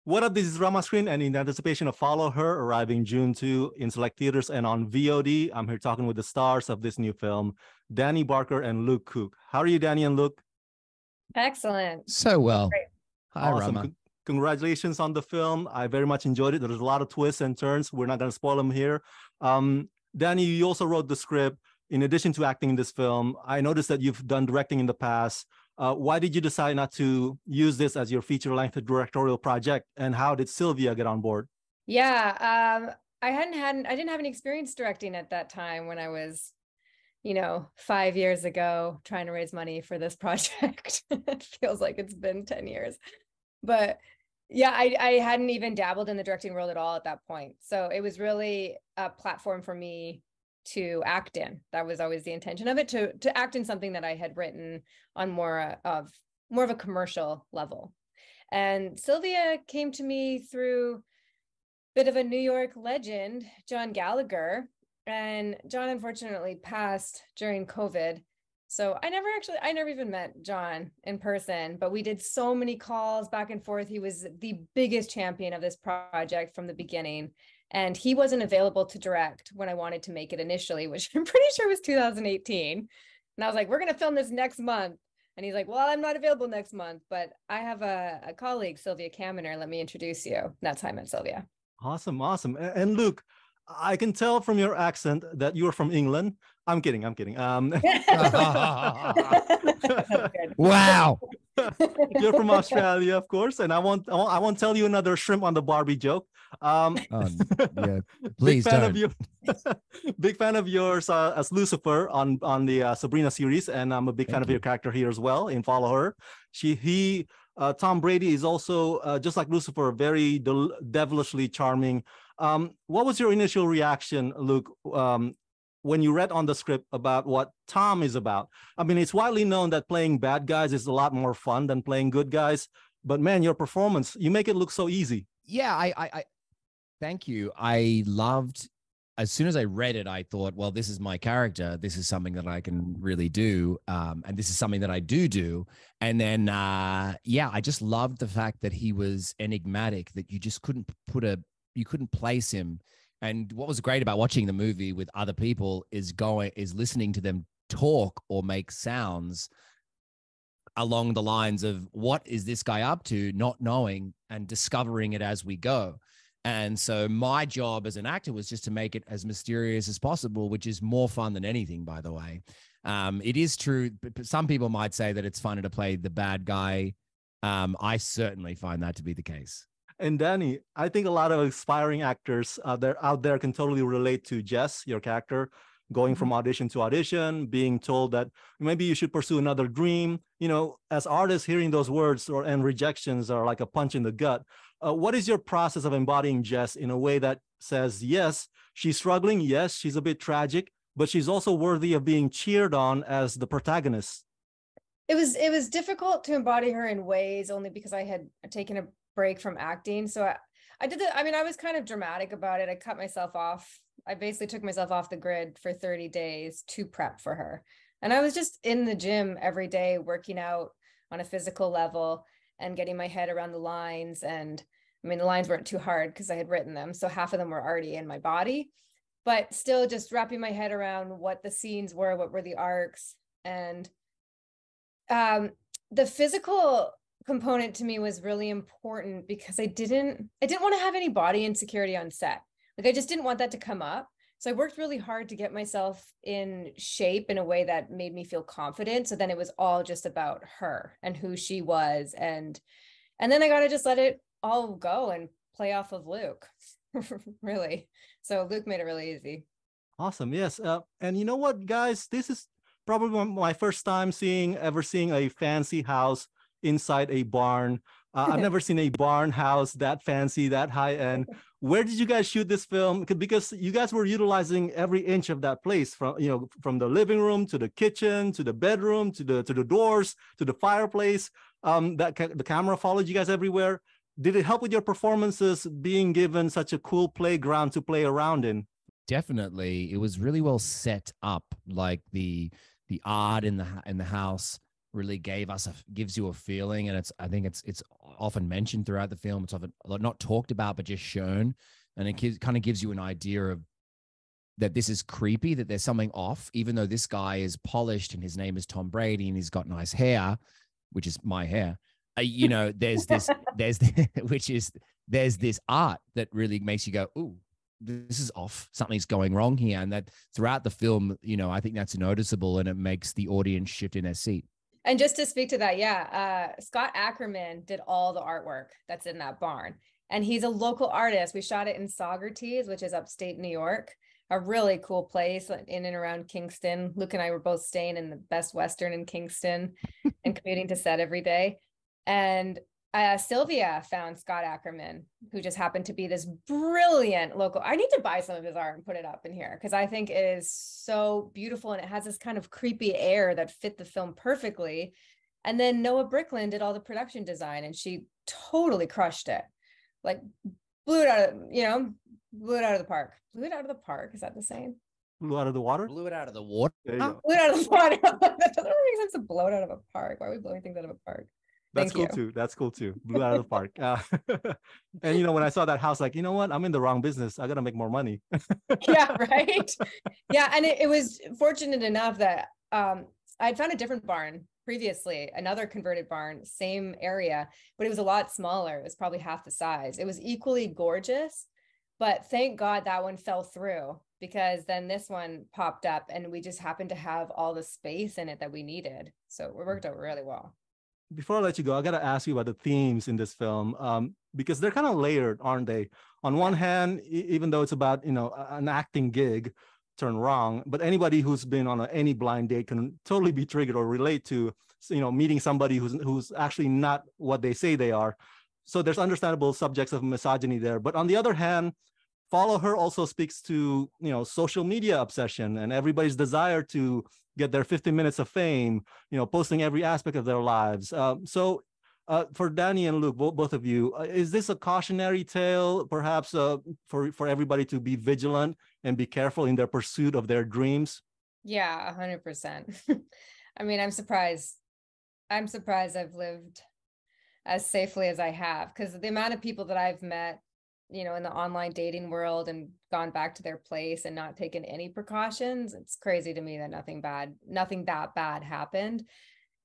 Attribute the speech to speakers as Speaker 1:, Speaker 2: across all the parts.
Speaker 1: What up? This is Rama Screen, and in anticipation of Follow Her, arriving June 2 in select theaters and on VOD, I'm here talking with the stars of this new film, Dani Barker and Luke Cook. How are you, Dani and Luke?
Speaker 2: Excellent.
Speaker 3: So well.
Speaker 2: Great.
Speaker 3: Hi,
Speaker 1: Awesome.
Speaker 3: Rama.
Speaker 1: Congratulations on the film. I very much enjoyed it. There's a lot of twists and turns. We're not going to spoil them here. Dani, you also wrote the script. In addition to acting in this film, I noticed that you've done directing in the past. Why did you decide not to use this as your feature-length directorial project? And how did Sylvia get on board?
Speaker 2: Yeah, I didn't have any experience directing at that time when I was, 5 years ago trying to raise money for this project. It feels like it's been 10 years. But yeah, I hadn't even dabbled in the directing world at all at that point. So it was really a platform for me to act in. That was always the intention of it, to act in something that I had written on more of a commercial level. And Sylvia came to me through a bit of a New York legend, John Gallagher. And John unfortunately passed during COVID. So I never even met John in person, but we did so many calls back and forth. He was the biggest champion of this project from the beginning. And he wasn't available to direct when I wanted to make it initially, which I'm pretty sure was 2018. And I was like, we're going to film this next month. And he's like, well, I'm not available next month, but I have a colleague, Sylvia Kaminer. Let me introduce you. And that's how I met Sylvia.
Speaker 1: Awesome. And Luke, I can tell from your accent that you're from England. I'm kidding.
Speaker 3: Wow.
Speaker 1: You're from Australia, of course, and I won't tell you another shrimp on the Barbie joke.
Speaker 3: Yeah, please don't.
Speaker 1: Big fan of yours as Lucifer on the Sabrina series, and I'm a big fan of your character here as well in Follow Her. Tom Brady is also just like Lucifer, very devilishly charming. What was your initial reaction, Luke, when you read on the script about what Tom is about? I mean, it's widely known that playing bad guys is a lot more fun than playing good guys. But man, your performance, you make it look so easy.
Speaker 3: Yeah, I thank you. I loved, as soon as I read it, I thought, well, this is my character. This is something that I can really do. And this is something that I do. And then, yeah, I just loved the fact that he was enigmatic, that you just couldn't place him. And what was great about watching the movie with other people is listening to them talk or make sounds along the lines of, what is this guy up to, not knowing, and discovering it as we go. And so my job as an actor was just to make it as mysterious as possible, which is more fun than anything, by the way. It is true. But some people might say that it's funner to play the bad guy. I certainly find that to be the case.
Speaker 1: And Dani, I think a lot of aspiring actors out there can totally relate to Jess, your character, going from audition to audition, being told that maybe you should pursue another dream. As artists, hearing those words and rejections are like a punch in the gut. What is your process of embodying Jess in a way that says, yes, she's struggling, yes, she's a bit tragic, but she's also worthy of being cheered on as the protagonist?
Speaker 2: It was difficult to embody her in ways only because I had taken a break from acting. So I was kind of dramatic about it. I cut myself off. I basically took myself off the grid for 30 days to prep for her. And I was just in the gym every day, working out on a physical level and getting my head around the lines. And I mean, the lines weren't too hard because I had written them. So half of them were already in my body, but still just wrapping my head around what the scenes were, what were the arcs. And the physical component to me was really important because I didn't want to have any body insecurity on set. Like, I just didn't want that to come up. So I worked really hard to get myself in shape in a way that made me feel confident. So then it was all just about her and who she was. And then I got to just let it all go and play off of Luke, really. So Luke made it really easy.
Speaker 1: Awesome. Yes. And you know what, guys, this is probably my first time ever seeing a fancy house inside a barn. I've never seen a barn house that fancy, that high end. Where did you guys shoot this film? Because you guys were utilizing every inch of that place, from the living room to the kitchen to the bedroom to the doors to the fireplace. The camera followed you guys everywhere. Did it help with your performances being given such a cool playground to play around in?
Speaker 3: Definitely, it was really well set up. Like the art in the house really gives you a feeling. And I think it's often mentioned throughout the film. It's often not talked about, but just shown. And it kind of gives you an idea of that this is creepy, that there's something off, even though this guy is polished and his name is Tom Brady and he's got nice hair, which is my hair. You know, there's this art that really makes you go, ooh, this is off. Something's going wrong here. And that throughout the film, you know, I think that's noticeable, and it makes the audience shift in their seat.
Speaker 2: And just to speak to that, Scott Ackerman did all the artwork that's in that barn. And he's a local artist. We shot it in Saugerties, which is upstate New York, a really cool place in and around Kingston. Luke and I were both staying in the Best Western in Kingston and commuting to set every day. And Sylvia found Scott Ackerman, who just happened to be this brilliant local. I need to buy some of his art and put it up in here because I think it is so beautiful, and it has this kind of creepy air that fit the film perfectly. And then Noah Bricklin did all the production design, and she totally crushed it. Like blew it out of the park. Blew it out of the park. Is that the saying?
Speaker 1: Blew out of the water?
Speaker 3: Blew it out of the water.
Speaker 1: There you go.
Speaker 2: Blew it out of the water. That doesn't really make sense to blow it out of a park. Why are we blowing things out of a park?
Speaker 1: That's cool too. That's cool too. Blew out of the park. And you know, when I saw that house, like, you know what? I'm in the wrong business. I gotta make more money.
Speaker 2: Yeah, right. Yeah, and it was fortunate enough that I'd found a different barn previously, another converted barn, same area, but it was a lot smaller. It was probably half the size. It was equally gorgeous, but thank God that one fell through, because then this one popped up and we just happened to have all the space in it that we needed. So it worked out really well.
Speaker 1: Before I let you go, I got to ask you about the themes in this film, because they're kind of layered, aren't they? On one hand, even though it's about, you know, an acting gig turned wrong, but anybody who's been on any blind date can totally be triggered or relate to, you know, meeting somebody who's actually not what they say they are. So there's understandable subjects of misogyny there. But on the other hand, Follow Her also speaks to, you know, social media obsession and everybody's desire to get their 15 minutes of fame, you know, posting every aspect of their lives. So for Dani and Luke, both of you, is this a cautionary tale, perhaps for everybody to be vigilant and be careful in their pursuit of their dreams?
Speaker 2: Yeah, 100%. I mean, I'm surprised I've lived as safely as I have, because the amount of people that I've met, you know, in the online dating world and gone back to their place and not taken any precautions, it's crazy to me that nothing that bad happened.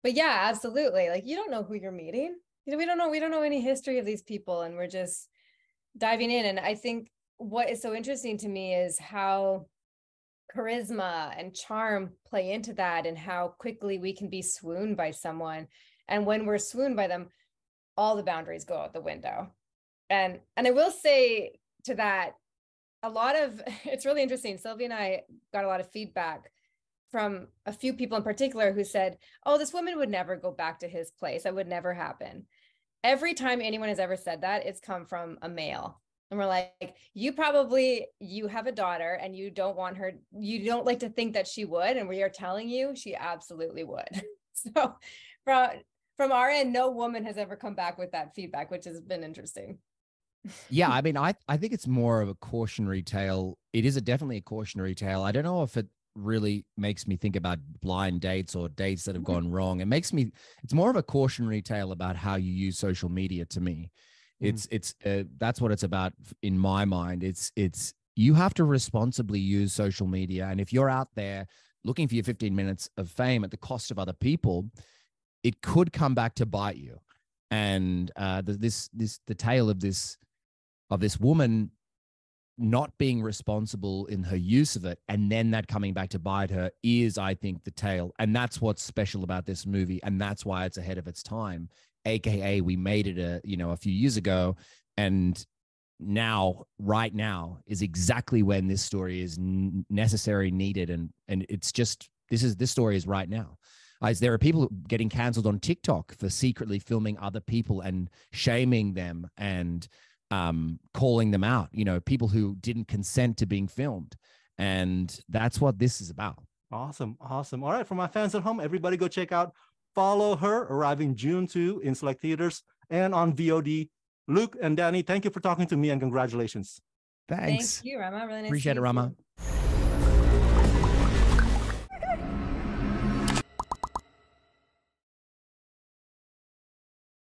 Speaker 2: But yeah, absolutely. Like, you don't know who you're meeting. You know, we don't know any history of these people, and we're just diving in. And I think what is so interesting to me is how charisma and charm play into that, and how quickly we can be swooned by someone. And when we're swooned by them, all the boundaries go out the window. And I will say to that, it's really interesting. Sylvia and I got a lot of feedback from a few people in particular who said, oh, this woman would never go back to his place. That would never happen. Every time anyone has ever said that, it's come from a male. And we're like, you have a daughter and you don't like to think that she would. And we are telling you, she absolutely would. So from our end, no woman has ever come back with that feedback, which has been interesting.
Speaker 3: Yeah, I mean, I think it's more of a cautionary tale. It is definitely a cautionary tale. I don't know if it really makes me think about blind dates or dates that have gone wrong. It's more of a cautionary tale about how you use social media to me. It's that's what it's about in my mind. It's you have to responsibly use social media. And if you're out there looking for your 15 minutes of fame at the cost of other people, it could come back to bite you. And the tale of this woman not being responsible in her use of it, and then that coming back to bite her, is, I think, the tale. And that's what's special about this movie, and that's why it's ahead of its time. AKA, we made it a few years ago, and right now is exactly when this story is necessary, needed, and it's just this story is right now. There are people getting canceled on TikTok for secretly filming other people and shaming them and calling them out, you know, people who didn't consent to being filmed. And that's what this is about.
Speaker 1: Awesome. All right, for my fans at home, everybody go check out Follow Her, arriving June 2 in select theaters and on VOD. Luke and Dani, thank you for talking to me, and congratulations.
Speaker 3: Thanks.
Speaker 2: Thank you, Rama. Really nice.
Speaker 3: Appreciate it, Rama.